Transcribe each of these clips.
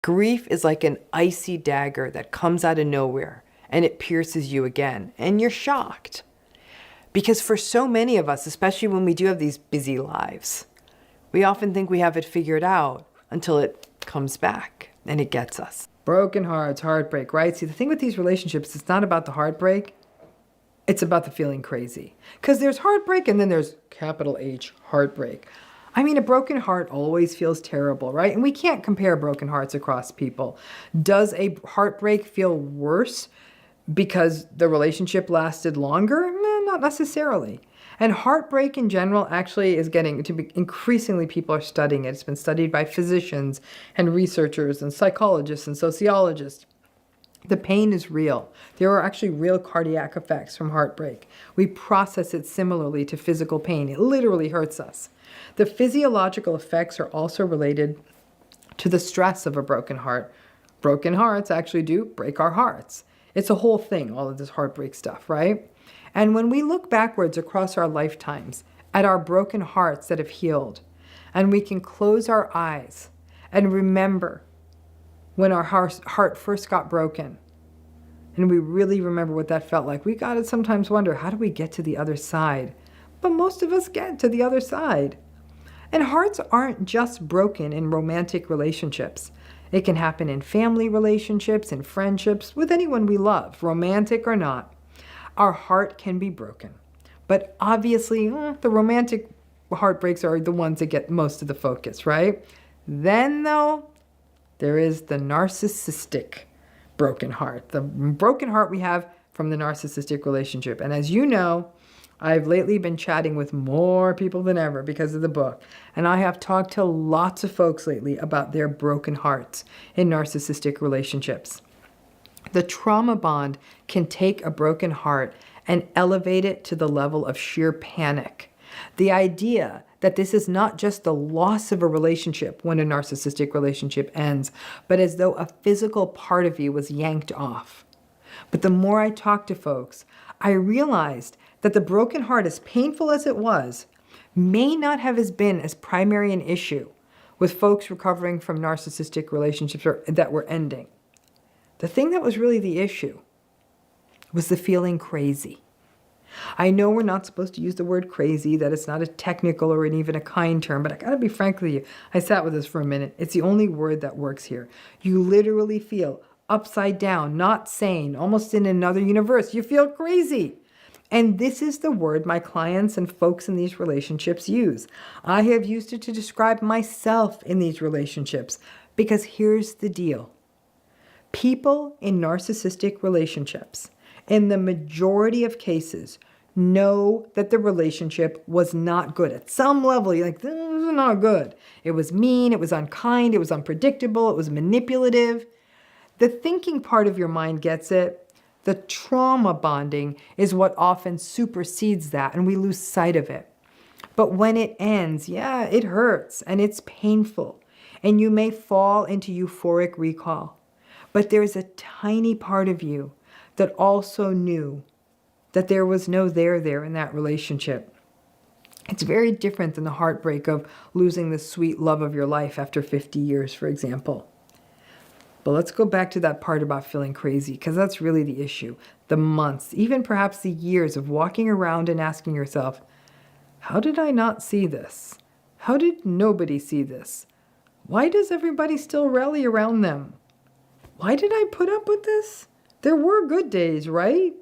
Grief is like an icy dagger that comes out of nowhere and it pierces you again, and you're shocked. Because for so many of us, especially when we do have these busy lives, we often think we have it figured out until it comes back and it gets us. Broken hearts, heartbreak, right? See, the thing with these relationships, it's not about the heartbreak. It's about the feeling crazy. Because there's heartbreak and then there's capital H, heartbreak. I mean, a broken heart always feels terrible, right? And we can't compare broken hearts across people. Does a heartbreak feel worse because the relationship lasted longer? Not necessarily. And heartbreak in general actually is getting to be increasingly, people are studying it. It's been studied by physicians and researchers and psychologists and sociologists. The pain is real. There are actually real cardiac effects from heartbreak. We process it similarly to physical pain. It literally hurts us. The physiological effects are also related to the stress of a broken heart. Broken hearts actually do break our hearts. It's a whole thing, all of this heartbreak stuff, right? And when we look backwards across our lifetimes at our broken hearts that have healed, and we can close our eyes and remember when our heart first got broken, and we really remember what that felt like, we gotta sometimes wonder, how do we get to the other side? But most of us get to the other side. And hearts aren't just broken in romantic relationships. It can happen in family relationships, in friendships, with anyone we love, romantic or not. Our heart can be broken. But obviously, the romantic heartbreaks are the ones that get most of the focus, right? Then, though, there is the narcissistic broken heart. The broken heart we have from the narcissistic relationship. And as you know, I've lately been chatting with more people than ever because of the book. And I have talked to lots of folks lately about their broken hearts in narcissistic relationships. The trauma bond can take a broken heart and elevate it to the level of sheer panic. The idea that this is not just the loss of a relationship when a narcissistic relationship ends, but as though a physical part of you was yanked off. But the more I talked to folks, I realized that the broken heart, as painful as it was, may not have been as primary an issue with folks recovering from narcissistic relationships that were ending. The thing that was really the issue was the feeling crazy. I know we're not supposed to use the word crazy, that it's not a technical or even a kind term, but I gotta be frank with you. I sat with this for a minute. It's the only word that works here. You literally feel upside down, not sane, almost in another universe. You feel crazy. And this is the word my clients and folks in these relationships use. I have used it to describe myself in these relationships, because here's the deal. People in narcissistic relationships, in the majority of cases, know that the relationship was not good. At some level, you're like, this is not good. It was mean, it was unkind, it was unpredictable, it was manipulative. The thinking part of your mind gets it. The trauma bonding is what often supersedes that, and we lose sight of it. But when it ends, yeah, it hurts and it's painful, and you may fall into euphoric recall. But there's a tiny part of you that also knew that there was no there in that relationship. It's very different than the heartbreak of losing the sweet love of your life after 50 years, for example. But let's go back to that part about feeling crazy, because that's really the issue. The months, even perhaps the years of walking around and asking yourself, how did I not see this? How did nobody see this? Why does everybody still rally around them? Why did I put up with this? There were good days, right?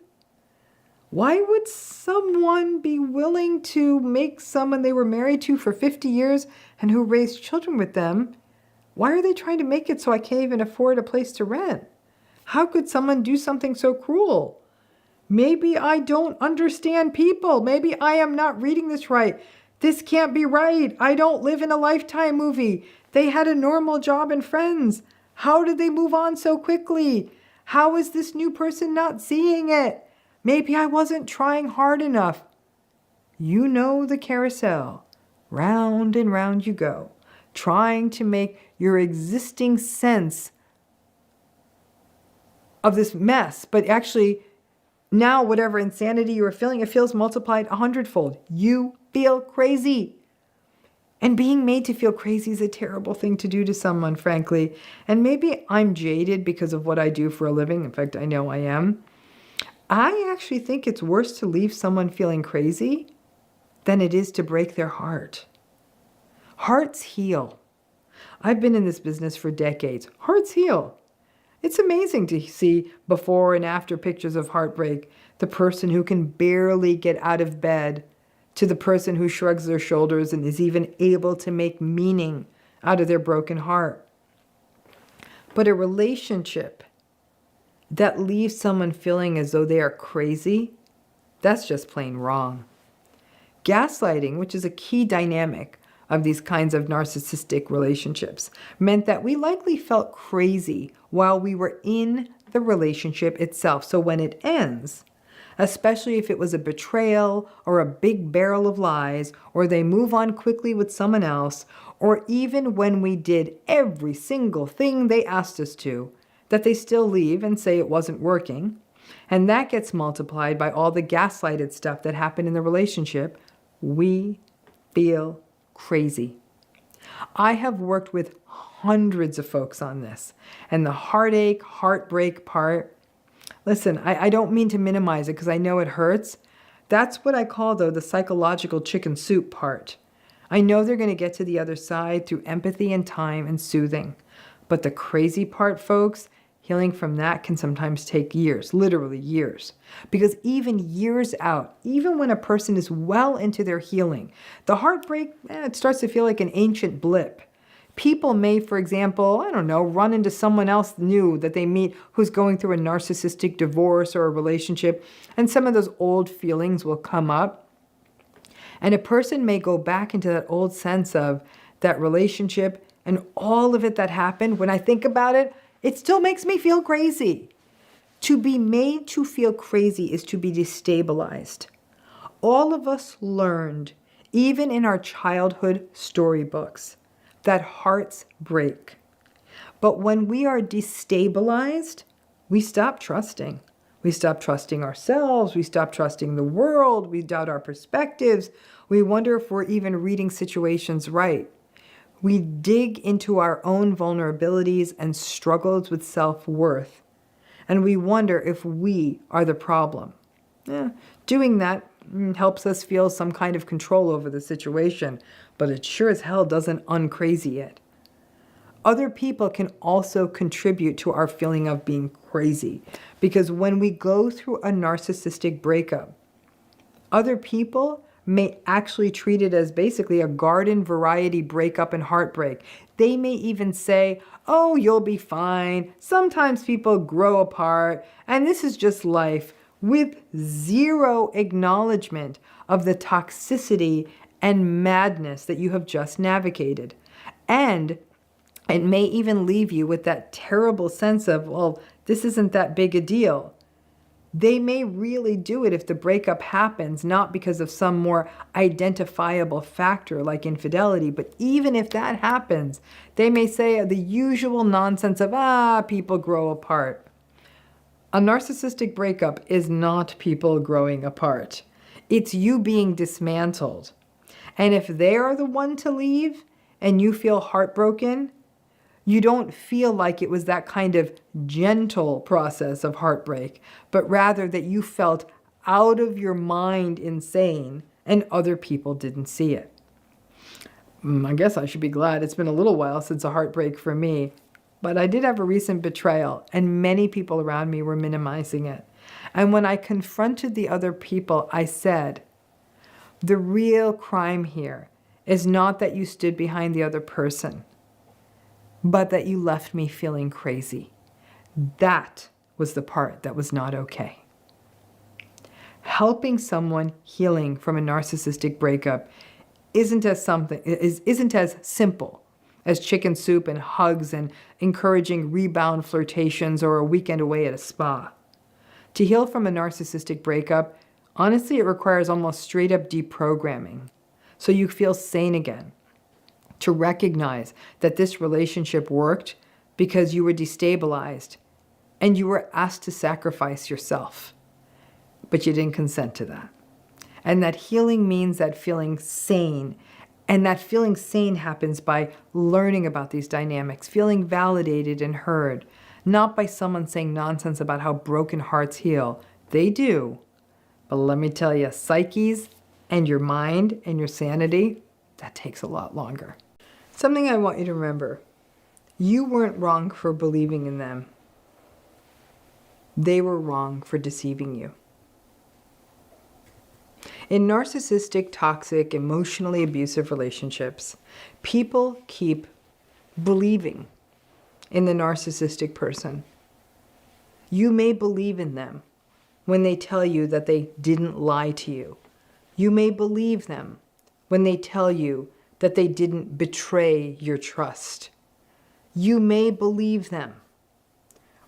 Why would someone be willing to make someone they were married to for 50 years and who raised children with them? Why are they trying to make it so I can't even afford a place to rent? How could someone do something so cruel? Maybe I don't understand people. Maybe I am not reading this right. This can't be right. I don't live in a Lifetime movie. They had a normal job and friends. How did they move on so quickly? How is this new person not seeing it? Maybe I wasn't trying hard enough. You know the carousel. Round and round you go, trying to make your existing sense of this mess, but actually now whatever insanity you were feeling, it feels multiplied 100-fold. You feel crazy. And being made to feel crazy is a terrible thing to do to someone, frankly. And maybe I'm jaded because of what I do for a living. In fact, I know I am. I actually think it's worse to leave someone feeling crazy than it is to break their heart. Hearts heal. I've been in this business for decades. Hearts heal. It's amazing to see before and after pictures of heartbreak. The person who can barely get out of bed to the person who shrugs their shoulders and is even able to make meaning out of their broken heart. But a relationship that leaves someone feeling as though they are crazy, that's just plain wrong. Gaslighting, which is a key dynamic of these kinds of narcissistic relationships, meant that we likely felt crazy while we were in the relationship itself. So when it ends, especially if it was a betrayal or a big barrel of lies, or they move on quickly with someone else, or even when we did every single thing they asked us to, that they still leave and say it wasn't working, and that gets multiplied by all the gaslighted stuff that happened in the relationship, we feel crazy. I have worked with hundreds of folks on this, and the heartache, heartbreak part, listen, I don't mean to minimize it because I know it hurts. That's what I call, though, the psychological chicken soup part. I know they're going to get to the other side through empathy and time and soothing. But the crazy part, folks, healing from that can sometimes take years, literally years. Because even years out, even when a person is well into their healing, the heartbreak, it starts to feel like an ancient blip. People may, for example, I don't know, run into someone else new that they meet who's going through a narcissistic divorce or a relationship, and some of those old feelings will come up. And a person may go back into that old sense of that relationship and all of it that happened. When I think about it, it still makes me feel crazy. To be made to feel crazy is to be destabilized. All of us learned, even in our childhood storybooks, that hearts break. But when we are destabilized, we stop trusting. We stop trusting ourselves. We stop trusting the world. We doubt our perspectives. We wonder if we're even reading situations right. We dig into our own vulnerabilities and struggles with self-worth. And we wonder if we are the problem. Doing that helps us feel some kind of control over the situation, but it sure as hell doesn't uncrazy it. Other people can also contribute to our feeling of being crazy, because when we go through a narcissistic breakup, other people may actually treat it as basically a garden variety breakup and heartbreak. They may even say, oh, you'll be fine. Sometimes people grow apart, and this is just life, with zero acknowledgement of the toxicity and madness that you have just navigated. And it may even leave you with that terrible sense of, well, this isn't that big a deal. They may really do it if the breakup happens, not because of some more identifiable factor like infidelity, but even if that happens, they may say the usual nonsense of, people grow apart. A narcissistic breakup is not people growing apart. It's you being dismantled. And if they are the one to leave and you feel heartbroken, you don't feel like it was that kind of gentle process of heartbreak, but rather that you felt out of your mind insane and other people didn't see it. I guess I should be glad. It's been a little while since a heartbreak for me, but I did have a recent betrayal and many people around me were minimizing it. And when I confronted the other people, I said, the real crime here is not that you stood behind the other person, but that you left me feeling crazy. That was the part that was not okay. Helping someone healing from a narcissistic breakup isn't as simple as chicken soup and hugs and encouraging rebound flirtations or a weekend away at a spa. To heal from a narcissistic breakup, honestly, it requires almost straight up deprogramming so you feel sane again. To recognize that this relationship worked because you were destabilized and you were asked to sacrifice yourself, but you didn't consent to that. And that healing means that feeling sane And that feeling sane happens by learning about these dynamics, feeling validated and heard, not by someone saying nonsense about how broken hearts heal. They do. But let me tell you, psyches and your mind and your sanity, that takes a lot longer. Something I want you to remember. You weren't wrong for believing in them. They were wrong for deceiving you. In narcissistic, toxic, emotionally abusive relationships, people keep believing in the narcissistic person. You may believe in them when they tell you that they didn't lie to you. You may believe them when they tell you that they didn't betray your trust. You may believe them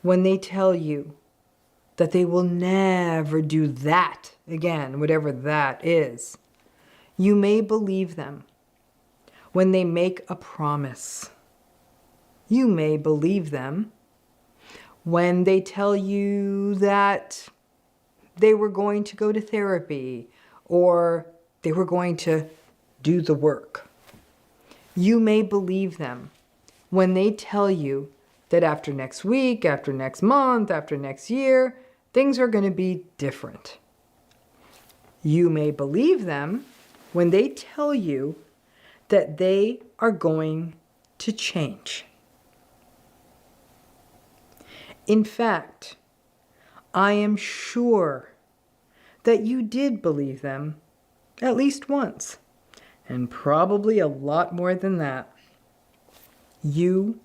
when they tell you that they will never do that again, whatever that is. You may believe them when they make a promise. You may believe them when they tell you that they were going to go to therapy or they were going to do the work. You may believe them when they tell you that after next week, after next month, after next year, things are going to be different. You may believe them when they tell you that they are going to change. In fact, I am sure that you did believe them at least once, and probably a lot more than that. You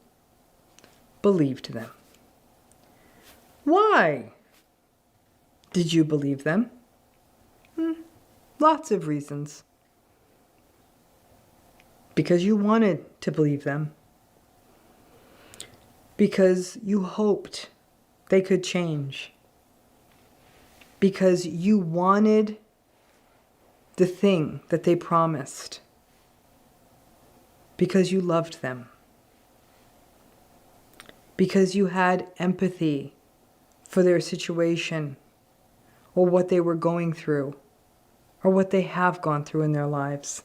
believed them. Why did you believe them? Lots of reasons. Because you wanted to believe them. Because you hoped they could change. Because you wanted the thing that they promised. Because you loved them. Because you had empathy for their situation or what they were going through or what they have gone through in their lives.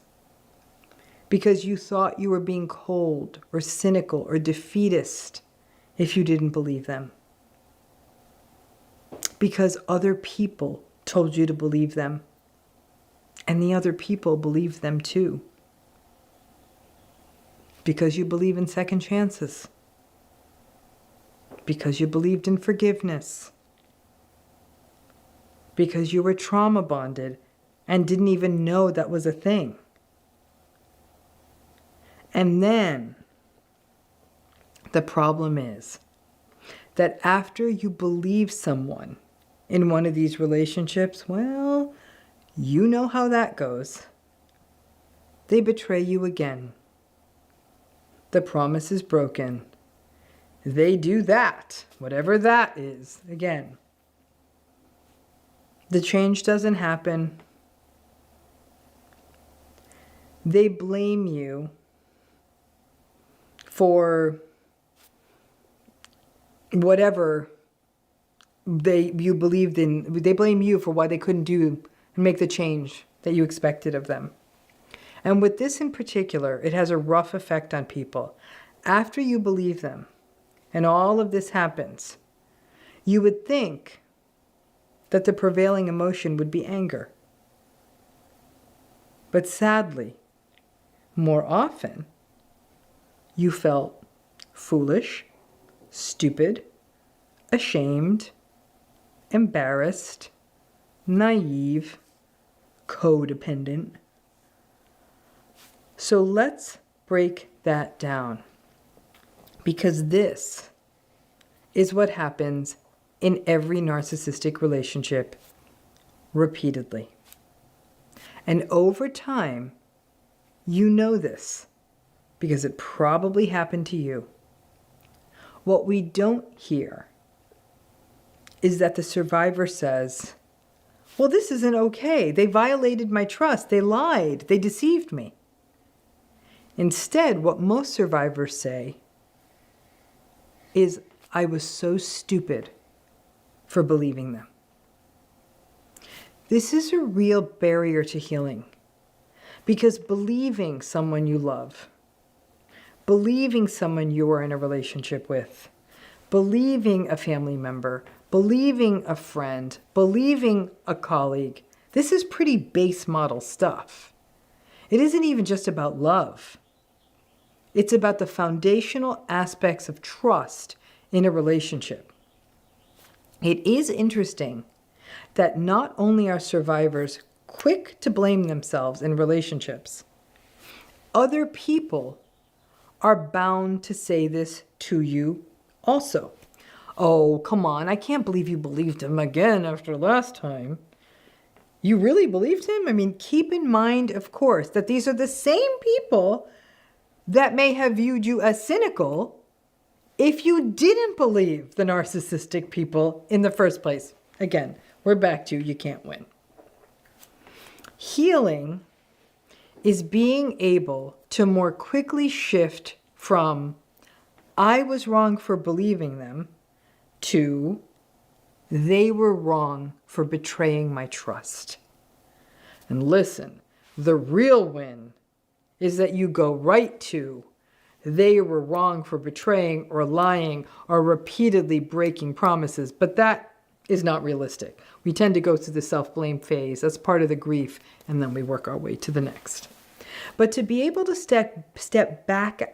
Because you thought you were being cold or cynical or defeatist if you didn't believe them. Because other people told you to believe them, and the other people believed them too. Because you believe in second chances. Because you believed in forgiveness. Because you were trauma bonded and didn't even know that was a thing. And then the problem is that after you believe someone in one of these relationships, well, you know how that goes. They betray you again. The promise is broken. They do that, whatever that is, again. The change doesn't happen. They blame you for whatever you believed in. They blame you for why they couldn't do and make the change that you expected of them. And with this in particular, it has a rough effect on people. After you believe them, and all of this happens, you would think that the prevailing emotion would be anger. But sadly, more often, you felt foolish, stupid, ashamed, embarrassed, naive, codependent. So let's break that down, because this is what happens in every narcissistic relationship repeatedly. And over time, you know this because it probably happened to you. What we don't hear is that the survivor says, well, this isn't okay. They violated my trust. They lied. They deceived me. Instead, what most survivors say is, I was so stupid for believing them. This is a real barrier to healing Because believing someone you love, believing someone you are in a relationship with, believing a family member, believing a friend, believing a colleague, this is pretty base model stuff. It isn't even just about love. It's about the foundational aspects of trust in a relationship. It is interesting that not only are survivors quick to blame themselves in relationships, other people are bound to say this to you also. Oh, come on, I can't believe you believed him again after last time. You really believed him? I mean, keep in mind, of course, that these are the same people that may have viewed you as cynical if you didn't believe the narcissistic people in the first place. Again, we're back to you can't win. Healing is being able to more quickly shift from I was wrong for believing them to they were wrong for betraying my trust. And listen, the real win is that you go right to they were wrong for betraying or lying or repeatedly breaking promises. But that is not realistic. We tend to go through the self-blame phase. That's part of the grief. And then we work our way to the next. But to be able to step back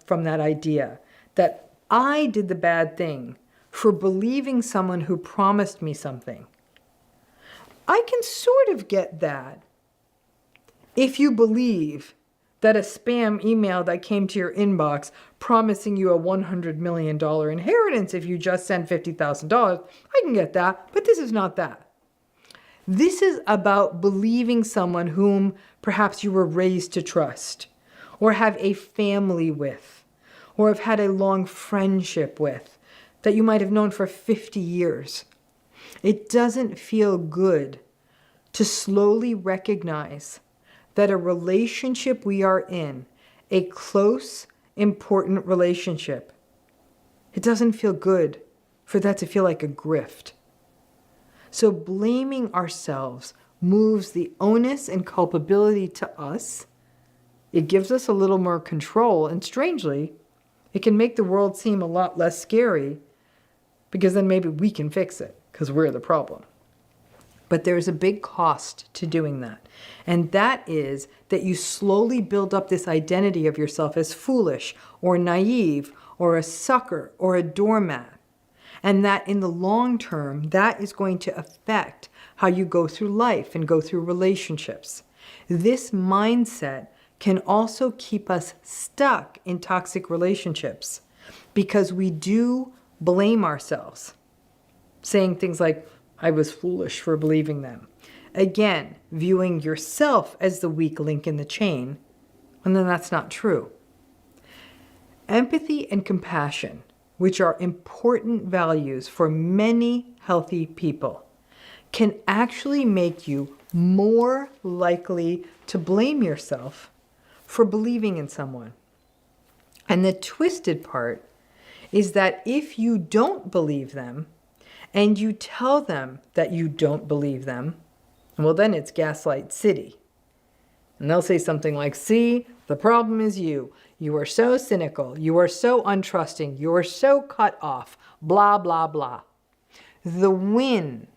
from that idea that I did the bad thing for believing someone who promised me something, I can sort of get that if you believe that a spam email that came to your inbox promising you a $100 million inheritance if you just send $50,000, I can get that, but this is not that. This is about believing someone whom perhaps you were raised to trust, or have a family with, or have had a long friendship with, that you might have known for 50 years. It doesn't feel good to slowly recognize that a relationship we are in, a close, important relationship, it doesn't feel good for that to feel like a grift. So blaming ourselves moves the onus and culpability to us. It gives us a little more control, and strangely, it can make the world seem a lot less scary because then maybe we can fix it because we're the problem. But there's a big cost to doing that. And that is that you slowly build up this identity of yourself as foolish or naive or a sucker or a doormat. And that in the long term, that is going to affect how you go through life and go through relationships. This mindset can also keep us stuck in toxic relationships because we do blame ourselves, saying things like, I was foolish for believing them. Again, viewing yourself as the weak link in the chain, and then that's not true. Empathy and compassion, which are important values for many healthy people, can actually make you more likely to blame yourself for believing in someone. And the twisted part is that if you don't believe them, and you tell them that you don't believe them, well, then it's gaslight city. And they'll say something like, see, the problem is you. You are so cynical. You are so untrusting. You are so cut off. Blah, blah, blah. The win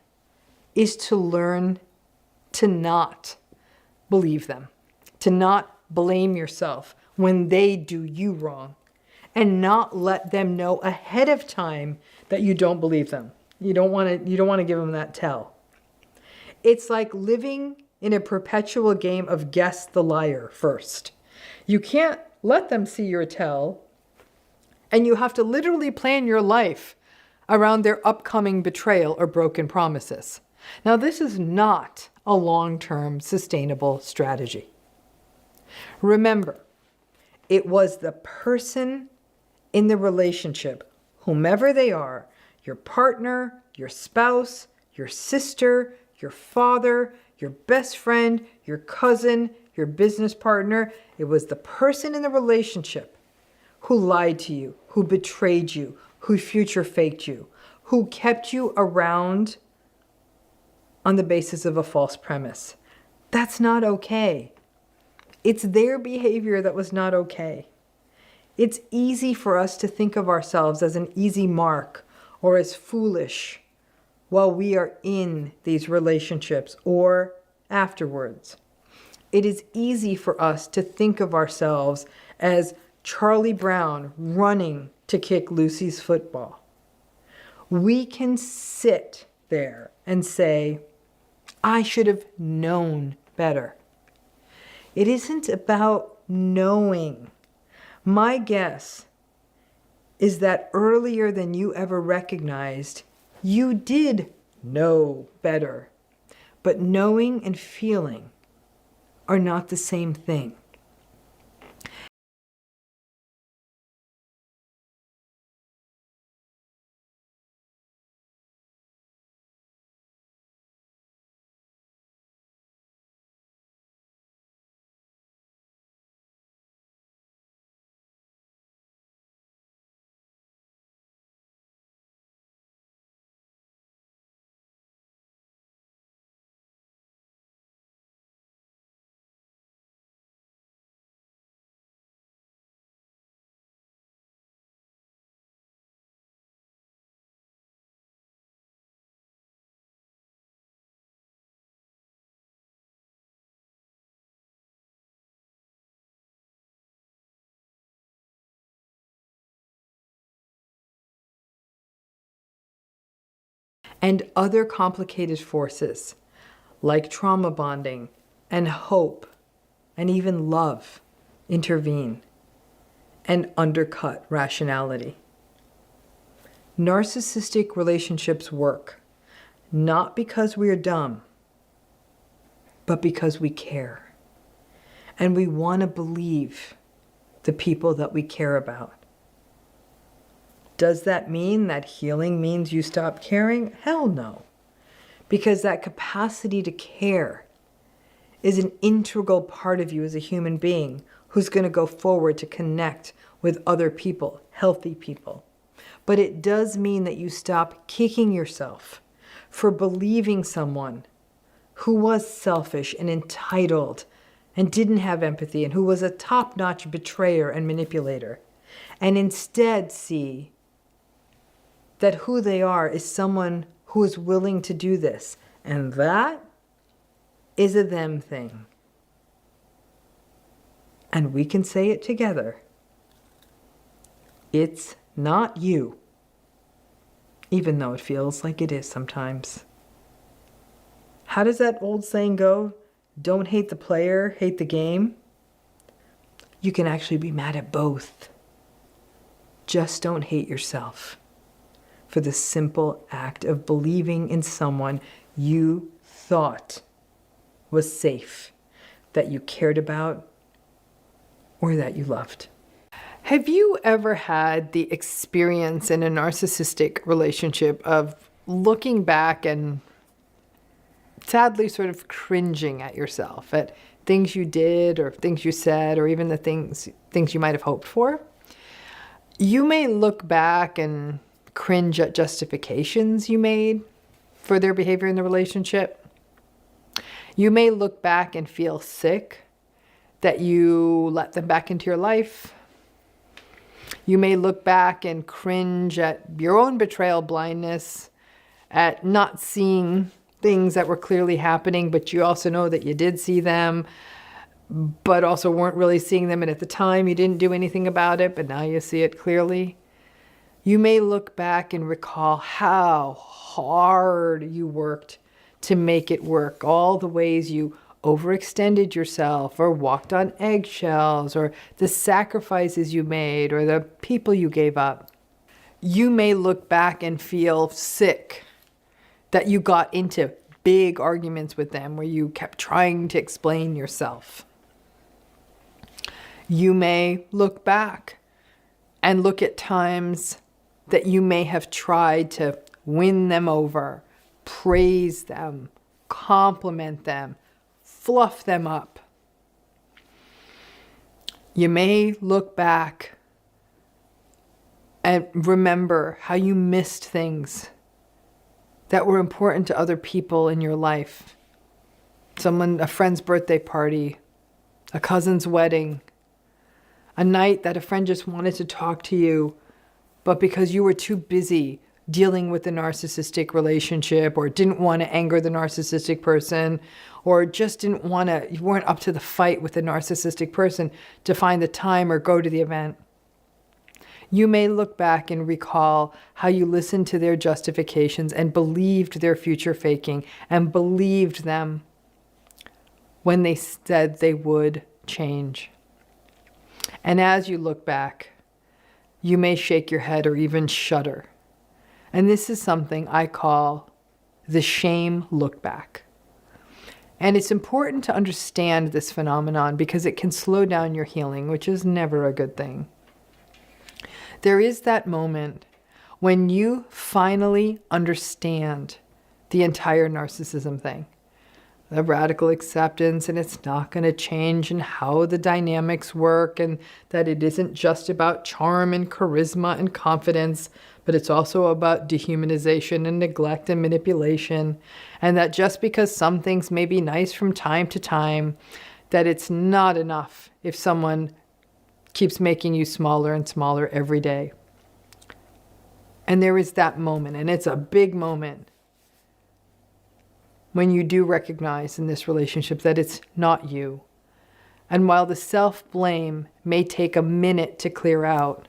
is to learn to not believe them, to not blame yourself when they do you wrong, and not let them know ahead of time that you don't believe them. You don't want to give them that tell. It's like living in a perpetual game of guess the liar first. You can't let them see your tell, and you have to literally plan your life around their upcoming betrayal or broken promises. Now, this is not a long-term sustainable strategy. Remember, it was the person in the relationship, whomever they are, your partner, your spouse, your sister, your father, your best friend, your cousin, your business partner. It was the person in the relationship who lied to you, who betrayed you, who future faked you, who kept you around on the basis of a false premise. That's not okay. It's their behavior that was not okay. It's easy for us to think of ourselves as an easy mark or as foolish while we are in these relationships or afterwards. It is easy for us to think of ourselves as Charlie Brown running to kick Lucy's football. We can sit there and say, I should have known better. It isn't about knowing. My guess is that earlier than you ever recognized, you did know better. But knowing and feeling are not the same thing. And other complicated forces like trauma bonding and hope and even love intervene and undercut rationality. Narcissistic relationships work not because we are dumb, but because we care. And we want to believe the people that we care about. Does that mean that healing means you stop caring? Hell no. Because that capacity to care is an integral part of you as a human being who's going to go forward to connect with other people, healthy people. But it does mean that you stop kicking yourself for believing someone who was selfish and entitled and didn't have empathy and who was a top-notch betrayer and manipulator, and instead see that who they are is someone who is willing to do this. And that is a them thing. And we can say it together. It's not you. Even though it feels like it is sometimes. How does that old saying go? Don't hate the player, hate the game. You can actually be mad at both. Just don't hate yourself for the simple act of believing in someone you thought was safe, that you cared about, or that you loved. Have you ever had the experience in a narcissistic relationship of looking back and sadly sort of cringing at yourself, at things you did or things you said, or even the things you might have hoped for? You may look back and cringe at justifications you made for their behavior in the relationship. You may look back and feel sick that you let them back into your life. You may look back and cringe at your own betrayal blindness, at not seeing things that were clearly happening, but you also know that you did see them, but also weren't really seeing them. And at the time, you didn't do anything about it, but now you see it clearly. You may look back and recall how hard you worked to make it work, all the ways you overextended yourself or walked on eggshells, or the sacrifices you made, or the people you gave up. You may look back and feel sick that you got into big arguments with them where you kept trying to explain yourself. You may look back and look at times that you may have tried to win them over, praise them, compliment them, fluff them up. You may look back and remember how you missed things that were important to other people in your life. A friend's birthday party, a cousin's wedding, a night that a friend just wanted to talk to you, but because you were too busy dealing with the narcissistic relationship or didn't want to anger the narcissistic person or just didn't want to, you weren't up to the fight with the narcissistic person to find the time or go to the event. You may look back and recall how you listened to their justifications and believed their future faking and believed them when they said they would change. And as you look back, you may shake your head or even shudder. And this is something I call the shame look back. And it's important to understand this phenomenon because it can slow down your healing, which is never a good thing. There is that moment when you finally understand the entire narcissism thing, the radical acceptance, and it's not going to change, and how the dynamics work, and that it isn't just about charm and charisma and confidence, but it's also about dehumanization and neglect and manipulation, and that just because some things may be nice from time to time, that it's not enough if someone keeps making you smaller and smaller every day. And there is that moment, and it's a big moment, when you do recognize in this relationship that it's not you. And while the self-blame may take a minute to clear out,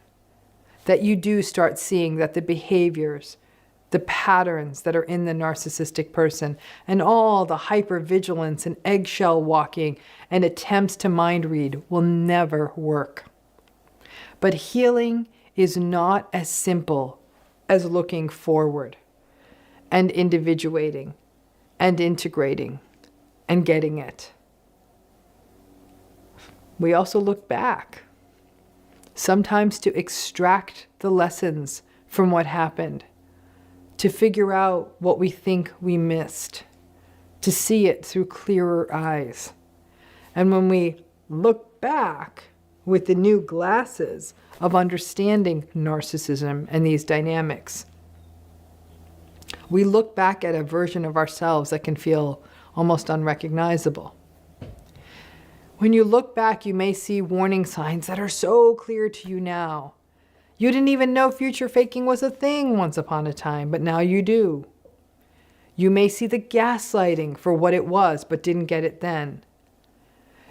that you do start seeing that the behaviors, the patterns that are in the narcissistic person, and all the hypervigilance and eggshell walking and attempts to mind read will never work. But healing is not as simple as looking forward and individuating and integrating and getting it. We also look back, sometimes to extract the lessons from what happened, to figure out what we think we missed, to see it through clearer eyes. And when we look back with the new glasses of understanding narcissism and these dynamics, we look back at a version of ourselves that can feel almost unrecognizable. When you look back, you may see warning signs that are so clear to you now. You didn't even know future faking was a thing once upon a time, but now you do. You may see the gaslighting for what it was, but didn't get it then.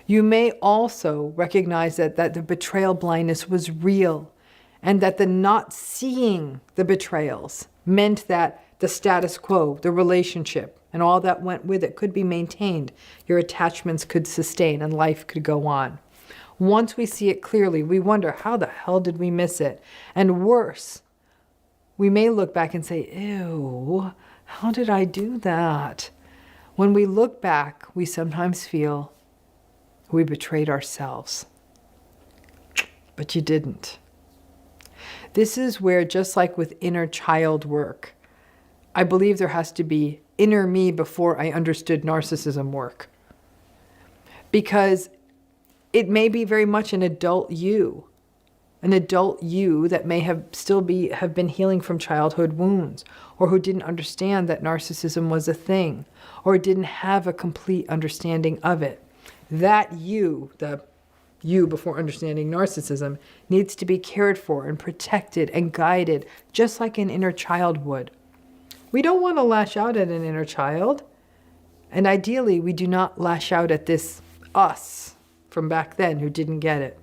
You may also recognize that the betrayal blindness was real, and that the not seeing the betrayals meant that the status quo, the relationship, and all that went with it could be maintained. Your attachments could sustain and life could go on. Once we see it clearly, we wonder, how the hell did we miss it? And worse, we may look back and say, ew, how did I do that? When we look back, we sometimes feel we betrayed ourselves. But you didn't. This is where, just like with inner child work, I believe there has to be inner me before I understood narcissism work. Because it may be very much an adult you that may have been healing from childhood wounds, or who didn't understand that narcissism was a thing, or didn't have a complete understanding of it. That you, the you before understanding narcissism, needs to be cared for and protected and guided, just like an inner child would. We don't want to lash out at an inner child. And ideally, we do not lash out at this us from back then who didn't get it.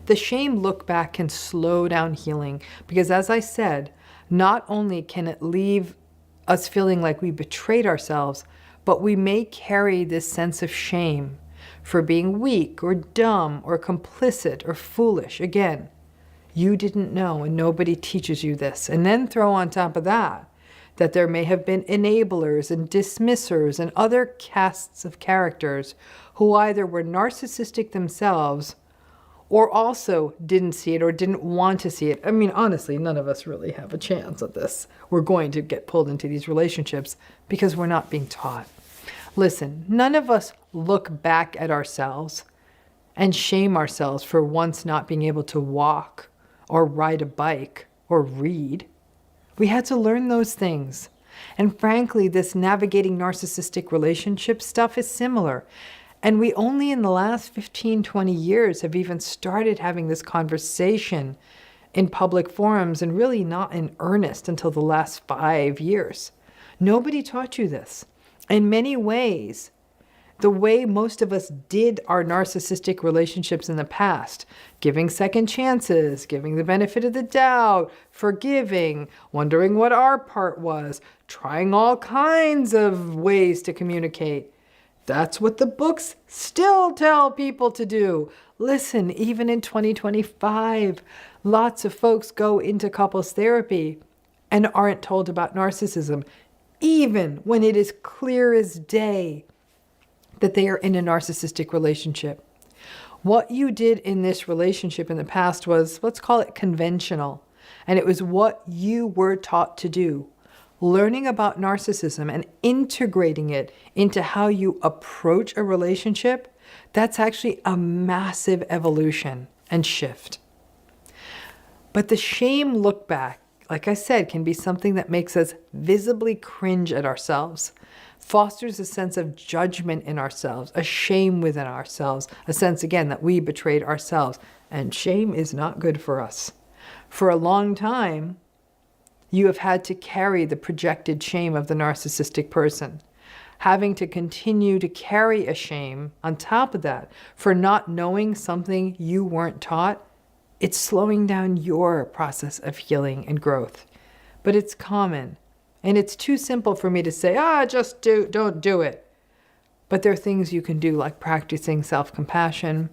The shame look back can slow down healing because, as I said, not only can it leave us feeling like we betrayed ourselves, but we may carry this sense of shame for being weak or dumb or complicit or foolish. Again, you didn't know and nobody teaches you this. And then throw on top of that there may have been enablers and dismissers and other casts of characters who either were narcissistic themselves or also didn't see it or didn't want to see it. I mean, honestly, none of us really have a chance at this. We're going to get pulled into these relationships because we're not being taught. Listen, none of us look back at ourselves and shame ourselves for once not being able to walk or ride a bike or read. We had to learn those things. And frankly, this navigating narcissistic relationship stuff is similar. And we only in the last 15, 20 years have even started having this conversation in public forums, and really not in earnest until the last 5 years. Nobody taught you this. In many ways, the way most of us did our narcissistic relationships in the past, giving second chances, giving the benefit of the doubt, forgiving, wondering what our part was, trying all kinds of ways to communicate. That's what the books still tell people to do. Listen, even in 2025, lots of folks go into couples therapy and aren't told about narcissism, even when it is clear as day that they are in a narcissistic relationship. What you did in this relationship in the past was, let's call it conventional, and it was what you were taught to do. Learning about narcissism and integrating it into how you approach a relationship, that's actually a massive evolution and shift. But the shame look back, like I said, can be something that makes us visibly cringe at ourselves, fosters a sense of judgment in ourselves, a shame within ourselves, a sense, again, that we betrayed ourselves. And shame is not good for us. For a long time, you have had to carry the projected shame of the narcissistic person, having to continue to carry a shame on top of that for not knowing something you weren't taught. It's slowing down your process of healing and growth. But it's common, and it's too simple for me to say, don't do it. But there are things you can do, like practicing self-compassion,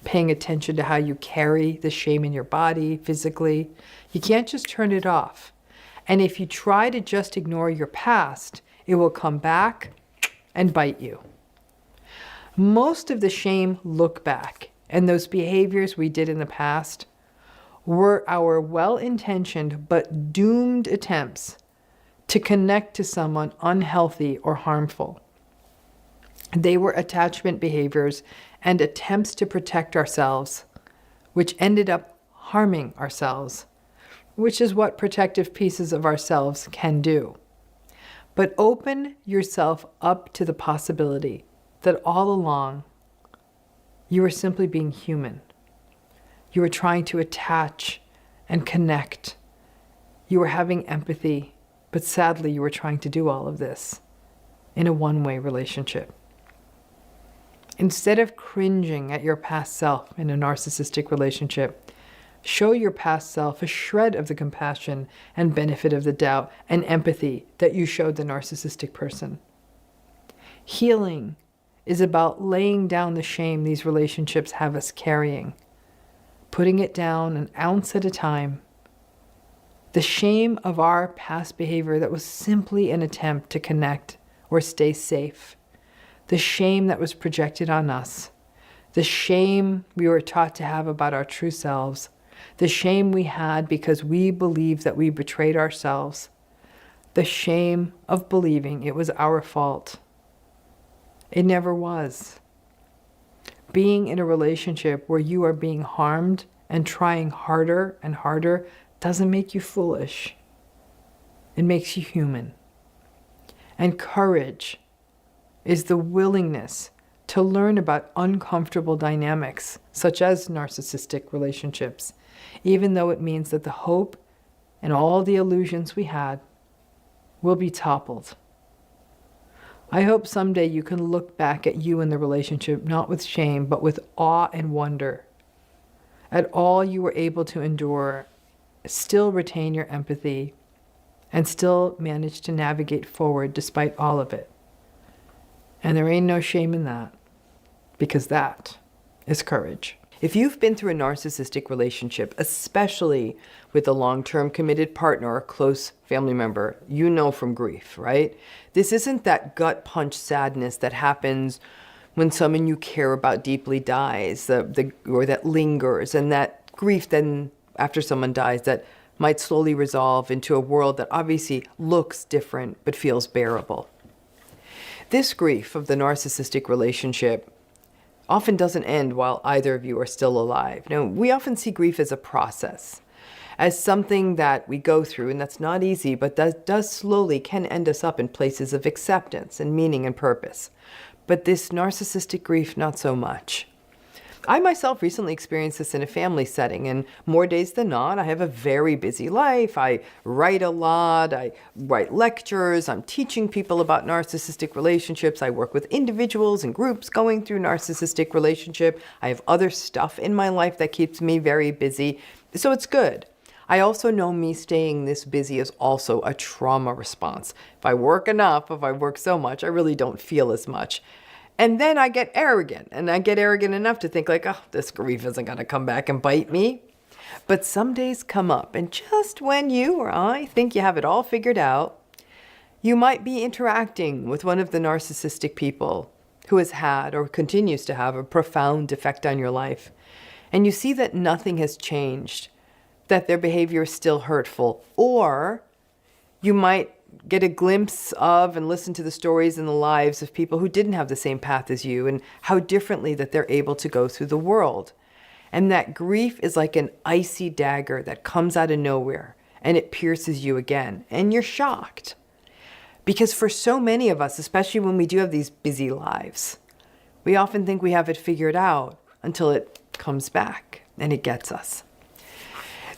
paying attention to how you carry the shame in your body physically. You can't just turn it off. And if you try to just ignore your past, it will come back and bite you. Most of the shame look back and those behaviors we did in the past were our well-intentioned but doomed attempts to connect to someone unhealthy or harmful. They were attachment behaviors and attempts to protect ourselves, which ended up harming ourselves, which is what protective pieces of ourselves can do. But open yourself up to the possibility that all along you are simply being human. You are trying to attach and connect. You are having empathy, but sadly you are trying to do all of this in a one-way relationship. Instead of cringing at your past self in a narcissistic relationship, show your past self a shred of the compassion and benefit of the doubt and empathy that you showed the narcissistic person. Healing is about laying down the shame these relationships have us carrying, putting it down an ounce at a time. The shame of our past behavior that was simply an attempt to connect or stay safe. The shame that was projected on us. The shame we were taught to have about our true selves. The shame we had because we believed that we betrayed ourselves. The shame of believing it was our fault. It never was. Being in a relationship where you are being harmed and trying harder and harder doesn't make you foolish. It makes you human. And courage is the willingness to learn about uncomfortable dynamics, such as narcissistic relationships, even though it means that the hope and all the illusions we had will be toppled. I hope someday you can look back at you in the relationship, not with shame, but with awe and wonder at all you were able to endure, still retain your empathy, and still manage to navigate forward despite all of it. And there ain't no shame in that, because that is courage. If you've been through a narcissistic relationship, especially with a long-term committed partner or close family member, you know from grief, right? This isn't that gut punch sadness that happens when someone you care about deeply dies, or that lingers, and that grief then after someone dies that might slowly resolve into a world that obviously looks different but feels bearable. This grief of the narcissistic relationship often doesn't end while either of you are still alive. Now, we often see grief as a process, as something that we go through, and that's not easy, but that does slowly can end us up in places of acceptance and meaning and purpose. But this narcissistic grief, not so much. I myself recently experienced this in a family setting, and more days than not, I have a very busy life. I write a lot, I write lectures, I'm teaching people about narcissistic relationships. I work with individuals and groups going through narcissistic relationship. I have other stuff in my life that keeps me very busy, so it's good. I also know me staying this busy is also a trauma response. If I work enough, if I work so much, I really don't feel as much. And then I get arrogant, and I get arrogant enough to think like, oh, this grief isn't going to come back and bite me. But some days come up, and just when you or I think you have it all figured out, you might be interacting with one of the narcissistic people who has had or continues to have a profound effect on your life. And you see that nothing has changed, that their behavior is still hurtful, or you might get a glimpse of and listen to the stories and the lives of people who didn't have the same path as you and how differently that they're able to go through the world. And that grief is like an icy dagger that comes out of nowhere and it pierces you again and you're shocked. Because for so many of us, especially when we do have these busy lives, we often think we have it figured out until it comes back and it gets us.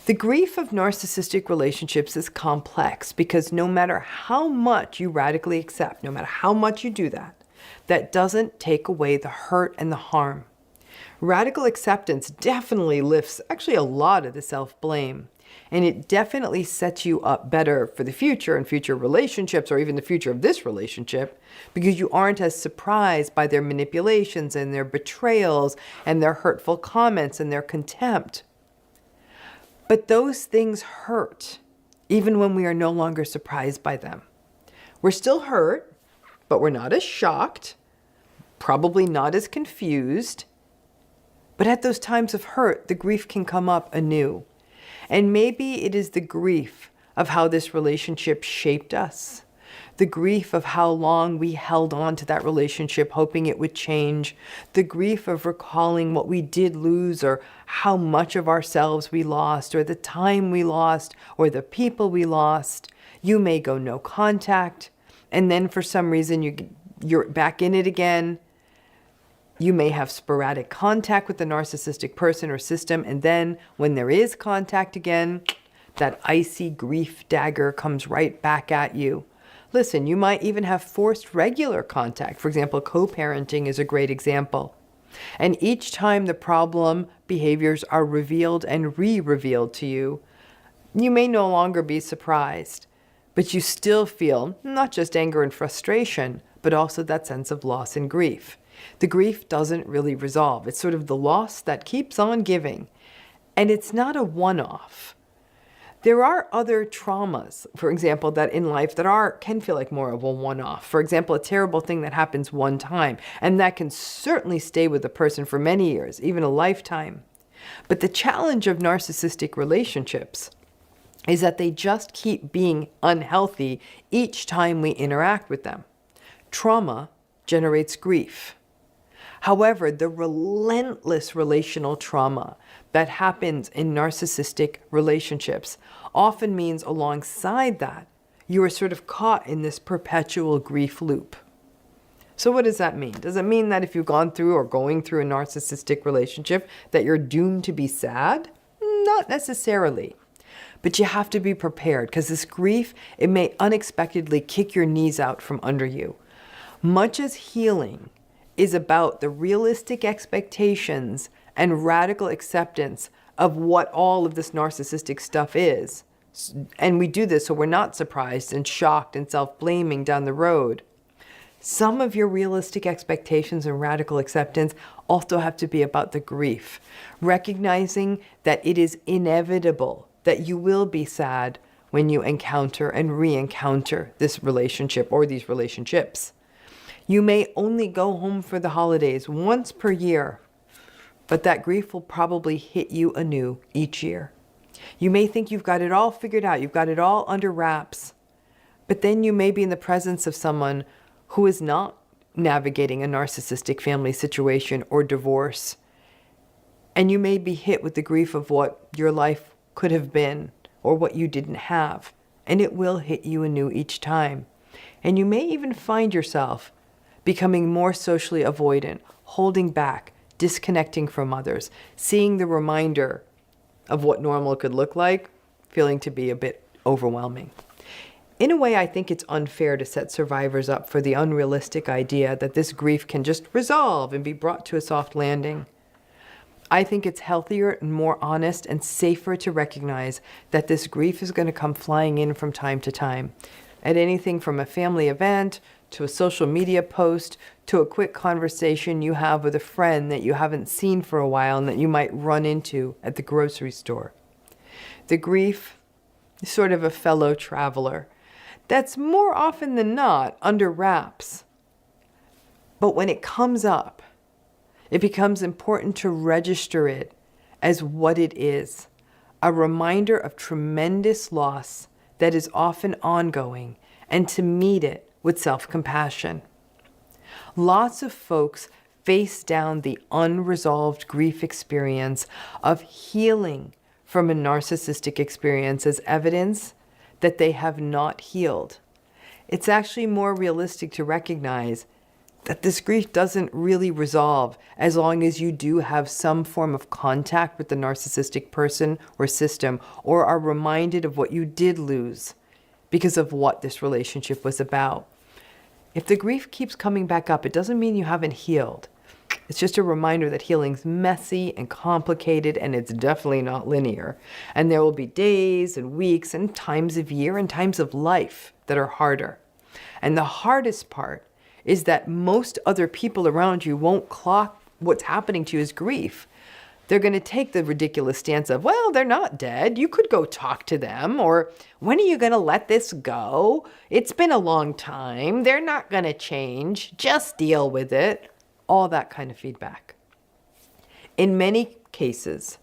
The grief of narcissistic relationships is complex because no matter how much you radically accept, no matter how much you do that, that doesn't take away the hurt and the harm. Radical acceptance definitely lifts actually a lot of the self-blame, and it definitely sets you up better for the future and future relationships, or even the future of this relationship, because you aren't as surprised by their manipulations and their betrayals and their hurtful comments and their contempt. But those things hurt, even when we are no longer surprised by them. We're still hurt, but we're not as shocked, probably not as confused. But at those times of hurt, the grief can come up anew. And maybe it is the grief of how this relationship shaped us, the grief of how long we held on to that relationship hoping it would change, the grief of recalling what we did lose or how much of ourselves we lost or the time we lost or the people we lost. You may go no contact, and then for some reason you're back in it again. You may have sporadic contact with the narcissistic person or system, and then when there is contact again, that icy grief dagger comes right back at you. Listen, you might even have forced regular contact. For example, co-parenting is a great example. And each time the problem behaviors are revealed and re-revealed to you, you may no longer be surprised, but you still feel not just anger and frustration, but also that sense of loss and grief. The grief doesn't really resolve. It's sort of the loss that keeps on giving. And it's not a one-off. There are other traumas, for example, that in life that can feel like more of a one-off. For example, a terrible thing that happens one time, and that can certainly stay with a person for many years, even a lifetime. But the challenge of narcissistic relationships is that they just keep being unhealthy each time we interact with them. Trauma generates grief. However, the relentless relational trauma that happens in narcissistic relationships often means alongside that, you are sort of caught in this perpetual grief loop. So what does that mean? Does it mean that if you've gone through or going through a narcissistic relationship that you're doomed to be sad? Not necessarily. But you have to be prepared because this grief, it may unexpectedly kick your knees out from under you. Much as healing is about the realistic expectations and radical acceptance of what all of this narcissistic stuff is. And we do this so we're not surprised and shocked and self-blaming down the road. Some of your realistic expectations and radical acceptance also have to be about the grief, recognizing that it is inevitable that you will be sad when you encounter and re-encounter this relationship or these relationships. You may only go home for the holidays once per year, but that grief will probably hit you anew each year. You may think you've got it all figured out, you've got it all under wraps, but then you may be in the presence of someone who is not navigating a narcissistic family situation or divorce, and you may be hit with the grief of what your life could have been or what you didn't have, and it will hit you anew each time. And you may even find yourself becoming more socially avoidant, holding back, disconnecting from others, seeing the reminder of what normal could look like, feeling to be a bit overwhelming. In a way, I think it's unfair to set survivors up for the unrealistic idea that this grief can just resolve and be brought to a soft landing. I think it's healthier and more honest and safer to recognize that this grief is going to come flying in from time to time, at anything from a family event to a social media post to a quick conversation you have with a friend that you haven't seen for a while and that you might run into at the grocery store. The grief is sort of a fellow traveler that's more often than not under wraps. But when it comes up, it becomes important to register it as what it is, a reminder of tremendous loss that is often ongoing, and to meet it with self-compassion. Lots of folks face down the unresolved grief experience of healing from a narcissistic experience as evidence that they have not healed. It's actually more realistic to recognize that this grief doesn't really resolve as long as you do have some form of contact with the narcissistic person or system, or are reminded of what you did lose because of what this relationship was about. If the grief keeps coming back up, it doesn't mean you haven't healed. It's just a reminder that healing's messy and complicated, and it's definitely not linear. And there will be days and weeks and times of year and times of life that are harder. And the hardest part is that most other people around you won't clock what's happening to you as grief. They're going to take the ridiculous stance of, well, they're not dead. You could go talk to them. Or, when are you going to let this go? It's been a long time. They're not going to change. Just deal with it. All that kind of feedback. In many cases,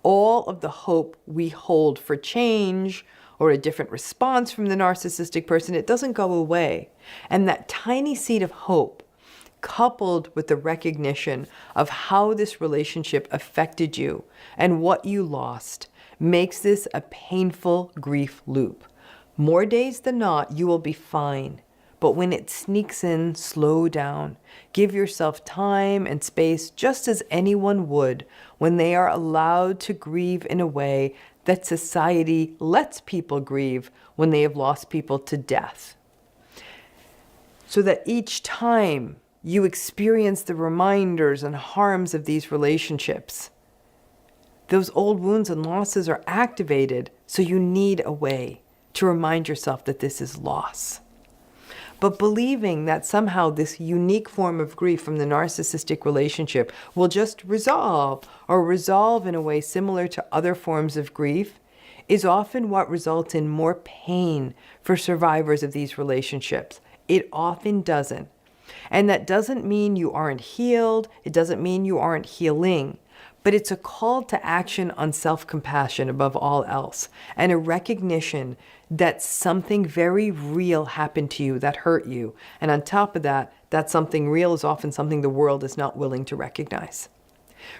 all of the hope we hold for change or a different response from the narcissistic person, it doesn't go away. And that tiny seed of hope, coupled with the recognition of how this relationship affected you and what you lost, makes this a painful grief loop. More days than not, you will be fine. But when it sneaks in, slow down. Give yourself time and space just as anyone would when they are allowed to grieve in a way that society lets people grieve when they have lost people to death. So that each time you experience the reminders and harms of these relationships, those old wounds and losses are activated, so you need a way to remind yourself that this is loss. But believing that somehow this unique form of grief from the narcissistic relationship will just resolve in a way similar to other forms of grief is often what results in more pain for survivors of these relationships. It often doesn't. And that doesn't mean you aren't healed. It doesn't mean you aren't healing. But it's a call to action on self-compassion above all else, and a recognition that something very real happened to you that hurt you. And on top of that, that something real is often something the world is not willing to recognize.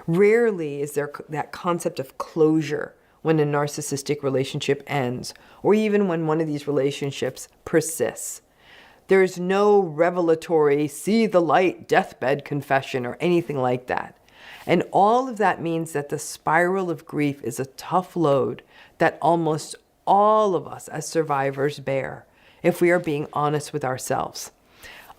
Rarely is there that concept of closure when a narcissistic relationship ends, or even when one of these relationships persists. There's no revelatory, see the light deathbed confession or anything like that. And all of that means that the spiral of grief is a tough load that almost all of us as survivors bear, if we are being honest with ourselves.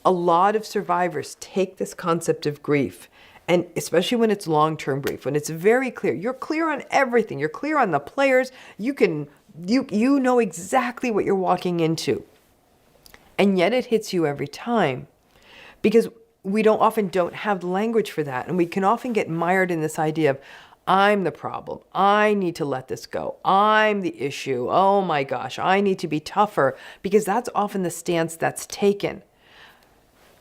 A lot of survivors take this concept of grief, and especially when it's long-term grief, when it's very clear, you're clear on everything, you're clear on the players, you know exactly what you're walking into. And yet it hits you every time, because we often don't have the language for that. And we can often get mired in this idea of, I'm the problem. I need to let this go. I'm the issue. Oh my gosh, I need to be tougher, because that's often the stance that's taken.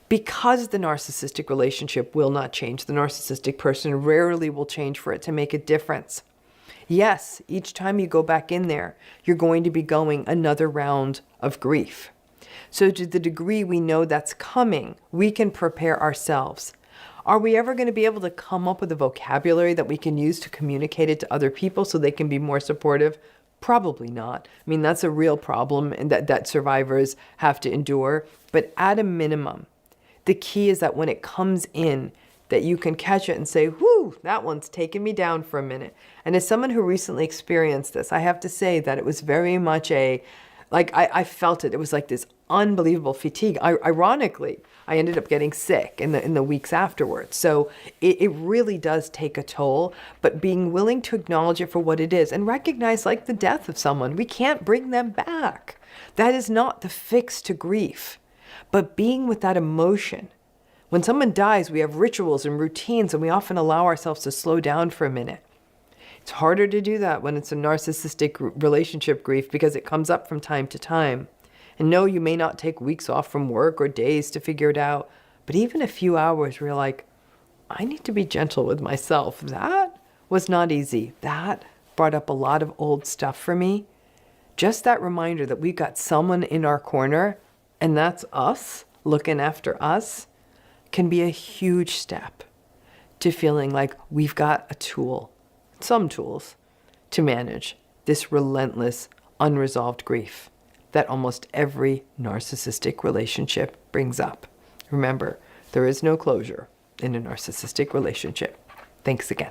Because the narcissistic relationship will not change. The narcissistic person rarely will change for it to make a difference. Yes, each time you go back in there, you're going to be going another round of grief. So to the degree we know that's coming, we can prepare ourselves. Are we ever going to be able to come up with a vocabulary that we can use to communicate it to other people so they can be more supportive? Probably not. I mean, that's a real problem and that survivors have to endure. But at a minimum, The key is that when it comes in, that you can catch it and say, whoo, that one's taken me down for a minute. And as someone who recently experienced this, I have to say that it was very much I felt it. It was like this unbelievable fatigue. Ironically, I ended up getting sick in the weeks afterwards. So it really does take a toll, but being willing to acknowledge it for what it is and recognize, like the death of someone, we can't bring them back. That is not the fix to grief, but being with that emotion. When someone dies, we have rituals and routines, and we often allow ourselves to slow down for a minute. It's harder to do that when it's a narcissistic relationship grief because it comes up from time to time. And no, you may not take weeks off from work or days to figure it out, but even a few hours where you're like, I need to be gentle with myself. That was not easy. That brought up a lot of old stuff for me. Just that reminder that we've got someone in our corner, and that's us, looking after us, can be a huge step to feeling like we've got a tool, some tools, to manage this relentless, unresolved grief that almost every narcissistic relationship brings up. Remember, there is no closure in a narcissistic relationship. Thanks again.